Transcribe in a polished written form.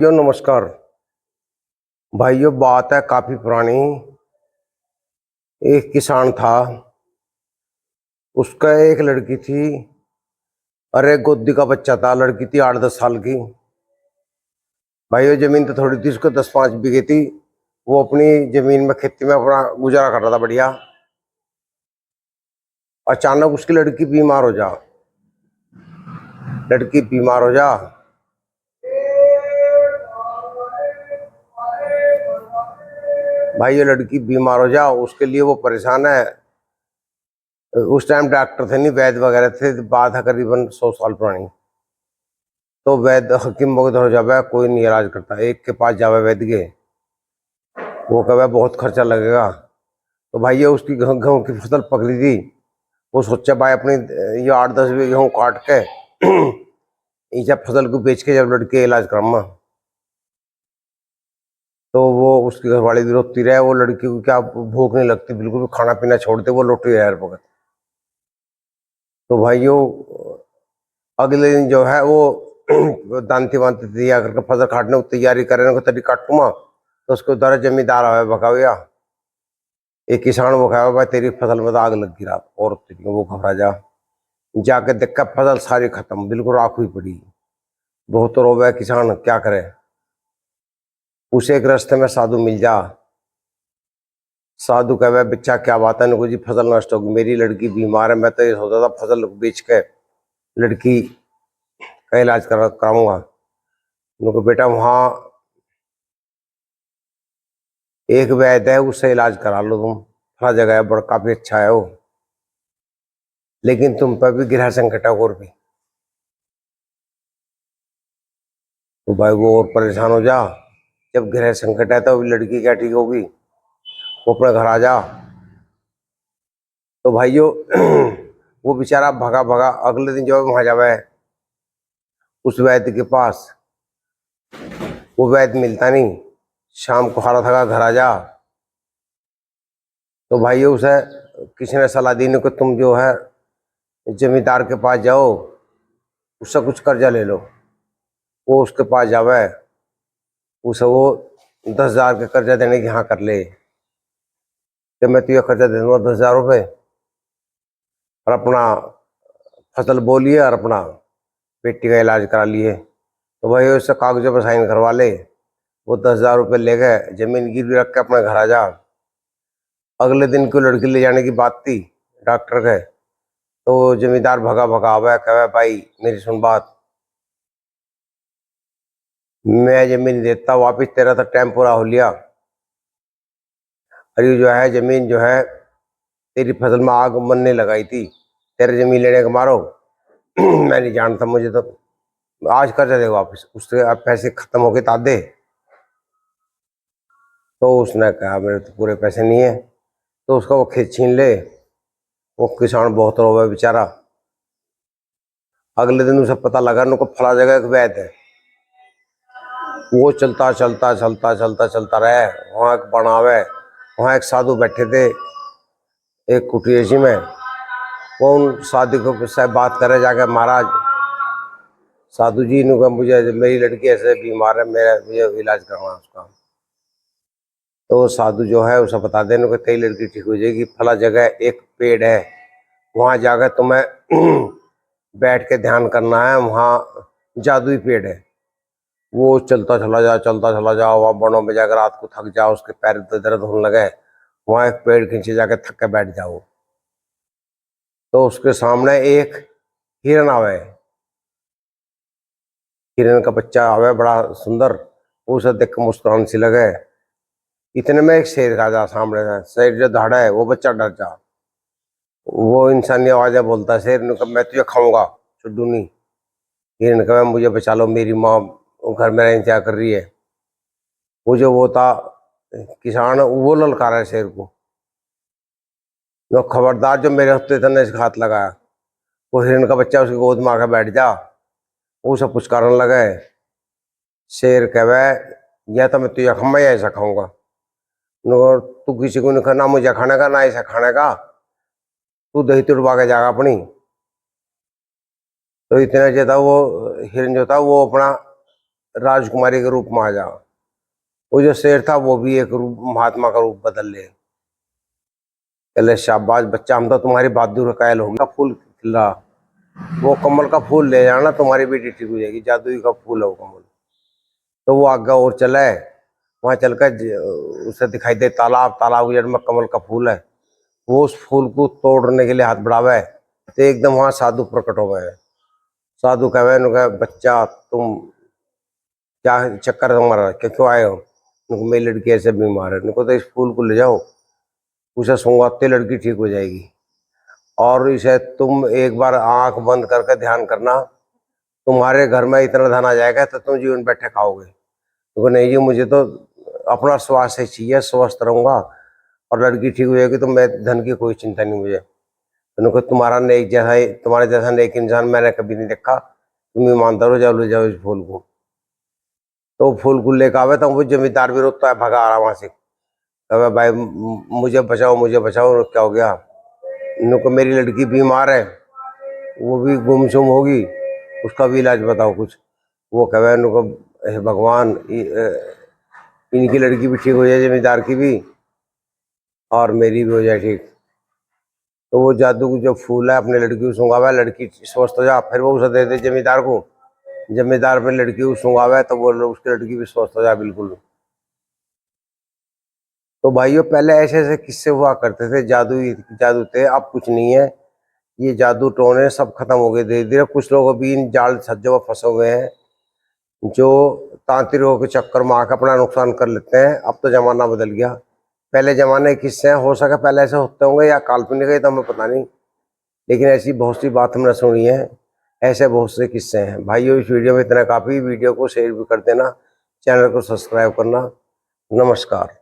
यो नमस्कार भाइयों। बात है काफी पुरानी। एक किसान था, उसका एक लड़की थी। अरे गोदी का बच्चा था, लड़की थी 8-10 साल की। भाइयों जमीन तो थोड़ी थी, उसको 10-5 बीघे थी। वो अपनी जमीन में खेती में अपना गुजारा कर रहा था बढ़िया। अचानक उसकी लड़की बीमार हो जा। लड़की बीमार हो जा। भाई ये लड़की बीमार हो जा, उसके लिए वो परेशान है। उस टाइम डॉक्टर थे नहीं, वैद्य वगैरह थे। बात है करीबन 100 साल पुरानी। तो वैद्य हकीम वगैरह हो जावे, कोई नहीं इलाज करता। एक के पास जावे वैद्य के, वो कहे बहुत खर्चा लगेगा। तो भाई ये उसकी गेहूं की फसल पकड़ी थी। वो सोचा भाई अपनी ये 8-10 बीघे गेहूं काट के इस फसल को बेच के जब लड़के इलाज कराऊंगा। तो वो उसकी घरवाली भी रोती रहे। वो लड़की को क्या भूख नहीं लगती, बिल्कुल भी खाना पीना छोड़ते, वो लौटी है हर वक्त। तो भाइयों अगले दिन जो है वो दांती वांती दिया करके फसल काटने की तैयारी करने को तरी काटूंगा। तो उसको उधर जमींदार आवे भगाविया। एक किसान वो कहा भाई तेरी फसल में तो आग लग गई रात, और वो घबरा जा। जाके देखा फसल सारी खत्म, बिल्कुल राख हुई पड़ी। बहुत रोवे किसान, क्या करे। उसे एक रास्ते में साधु मिल जा। साधु कहे बच्चा क्या बात है। नुको जी फसल नष्ट होगी, मेरी लड़की बीमार है। मैं तो ये सोचा था फसल बेच के लड़की का इलाज कराऊंगा। नुको बेटा वहाँ एक वैद्य है, उससे इलाज करा लो तुम। हर जगह है, बड़ा काफी अच्छा है वो। लेकिन तुम पर भी गिरा संकट है और भी। तो भाई वो और परेशान हो जा। जब गृह संकट है तो लड़की क्या ठीक होगी। वो अपने घर आ जा। तो भाइयों वो बेचारा भगा भगा अगले दिन जो है वहां जावे उस वैद्य के पास। वो वैद्य मिलता नहीं। शाम को हारा थका घर आ जा। तो भाइयों उसे किसी ने सलाह दी कि तुम जो है जमींदार के पास जाओ, उससे कुछ कर्जा ले लो। वो उसके पास जावे, उसे वो 10,000 के कर्जा देने की हाँ कर ले कि मैं तुझे कर्जा दे दूंगा 10,000 रुपये, और अपना फसल बोलिए और अपना बेटी का इलाज करा लिए। तो भाई उससे कागजों पर साइन करवा ले। वो 10,000 रुपये ले गए, जमीन गिरवी रख के अपने घर आ जा। अगले दिन को लड़की ले जाने की बात थी डॉक्टर के। तो जमींदार भगा भगा आवे, कहे भाई मेरी सुन बात। मैं जमीन देता वापिस, तेरा तो टाइम पूरा हो लिया। और ये जो है जमीन जो है तेरी फसल में आग मन ने लगाई थी, तेरे जमीन लेने का मारो। मैं नहीं जानता, मुझे तो आज कर्जा दे वापस, उससे अब पैसे खत्म हो गए तादे। तो उसने कहा मेरे तो पूरे पैसे नहीं है। तो उसका वो खेत छीन ले। वो किसान बहुत रोवे बेचारा। अगले दिन उसे पता लगा उनको फला जगह एक वैद्य है। वो चलता चलता चलता चलता चलता रहे। वहाँ एक बनावे, वहाँ एक साधु बैठे थे एक कुटिया सी में। वो उन साधु को से बात करे जाके, महाराज साधु जी ने कहा मुझे मेरी लड़की ऐसे बीमार है, मुझे इलाज करवाना उसका। तो साधु जो है उसे बता देने को तेरी लड़की ठीक हो जाएगी। फला जगह एक पेड़ है, वहां जाकर तुम्हें बैठ के ध्यान करना है। वहाँ जादुई पेड़ है। वो चलता चला जा, चलता चला जा। वहाँ बनों में जाकर रात को थक जाओ, उसके पैर दर्द होने लगे, वहाँ एक पेड़ खींचे जाके थक के बैठ जाओ। तो उसके सामने एक हिरन आवे। हिरन का बच्चा आवे बड़ा सुंदर। उसे देख के मुस्कुरान सी लगे। इतने में एक शेर आ जा सामने से। शेर जो दहाड़ा है वो बच्चा डर जा। वो इंसानी आवाज़ें बोलता है। शेर ने कहा मैं तुझे खाऊंगा चुड्डू नहीं। हिरन कहा मुझे बचा लो, मेरी माँ घर में इंतजार कर रही है। वो जो वो था किसान, वो ललकारा है शेर को। जो खबरदार जो मेरे हफ्ते ने इसका हाथ लगाया। वो हिरन का बच्चा उसकी गोद में आकर बैठ जा। वो सब पुचकारने लगे। शेर कहे या तो मैं तुझे खम्मा या ऐसा खाऊंगा। तू किसी को नहीं खाना, मुझे खाने का ना ऐसा खाने का। तू दही तुड़वा के जागा अपनी। तो इतना जो था वो हिरन जो था वो अपना राजकुमारी के रूप में आ जा। वो जो शेर था वो भी एक रूप महात्मा का रूप बदल ले। चले शाबाश बच्चा, हम तो तुम्हारी बहादुर कायल होगी। का फूल खिला, वो कमल का फूल ले जाना, तुम्हारी बेटी ठीक हो जाएगी। जादुई का फूल है वो कमल। तो वो आगे और चला है, वहां चलकर उसे दिखाई दे तालाब, तालाब की जड़ में कमल का फूल है। वो उस फूल को तोड़ने के लिए हाथ बढ़ावा है तो एकदम वहां साधु प्रकट हो गए। साधु कहे बच्चा तुम क्या चक्कर तुम्हारा, क्या क्यों आए हो? उनको मेरी लड़की ऐसे बीमार है, उनको तो इस फूल को ले जाओ, उसे सुंघाते लड़की ठीक हो जाएगी। और इसे तुम एक बार आंख बंद करके ध्यान करना, तुम्हारे घर में इतना धन आ जाएगा तो तुम जीवन बैठे खाओगे। तो नहीं जी, मुझे तो अपना स्वास्थ्य चाहिए, स्वस्थ रहूंगा और लड़की ठीक हो जाएगी तो मैं धन की कोई चिंता नहीं मुझे। उनको तुम्हारा नेक जैसा, तुम्हारे जैसा नेक इंसान मैंने कभी नहीं देखा, तुम ईमानदार हो जाओ, ले जाओ इस फूल को। तो फूल को लेकर आवे तो वो जमींदार भी रोकता है, भगा आ रहा वहां से। अबे भाई मुझे बचाओ, मुझे बचाओ, क्या हो गया? उनको मेरी लड़की बीमार है, वो भी गुमसुम होगी, उसका भी इलाज बताओ कुछ। वो कहे उनको भगवान इनकी लड़की भी ठीक हो जाए, जमींदार की भी, और मेरी भी हो जाए ठीक। तो वो जादू जो फूल है अपने लड़की को सूंघावा, लड़की स्वस्थ हो जा, फिर वो उसे दे दे जमींदार को। जमींदार अपनी लड़की को सूंघावा तो वो उसकी लड़की भी स्वस्थ हो जाए बिल्कुल। तो भाइयों पहले ऐसे ऐसे किस्से हुआ करते थे, जादू थे, अब कुछ नहीं है। ये जादू टोने सब खत्म हो गए धीरे धीरे। कुछ लोग अभी इन जाल छज्जों में फंसे हुए हैं, जो तांत्रिकों के चक्कर में आकर अपना नुकसान कर लेते हैं। अब तो जमाना बदल गया, पहले जमाने के किस्से हैं, हो सके पहले ऐसे होते होंगे या काल्पनिक है तो हमें पता नहीं, लेकिन ऐसी बहुत सी बात हमने सुनी है, ऐसे बहुत से किस्से हैं। भाइयों इस वीडियो में इतना काफ़ी, वीडियो को शेयर भी कर देना, चैनल को सब्सक्राइब करना। नमस्कार।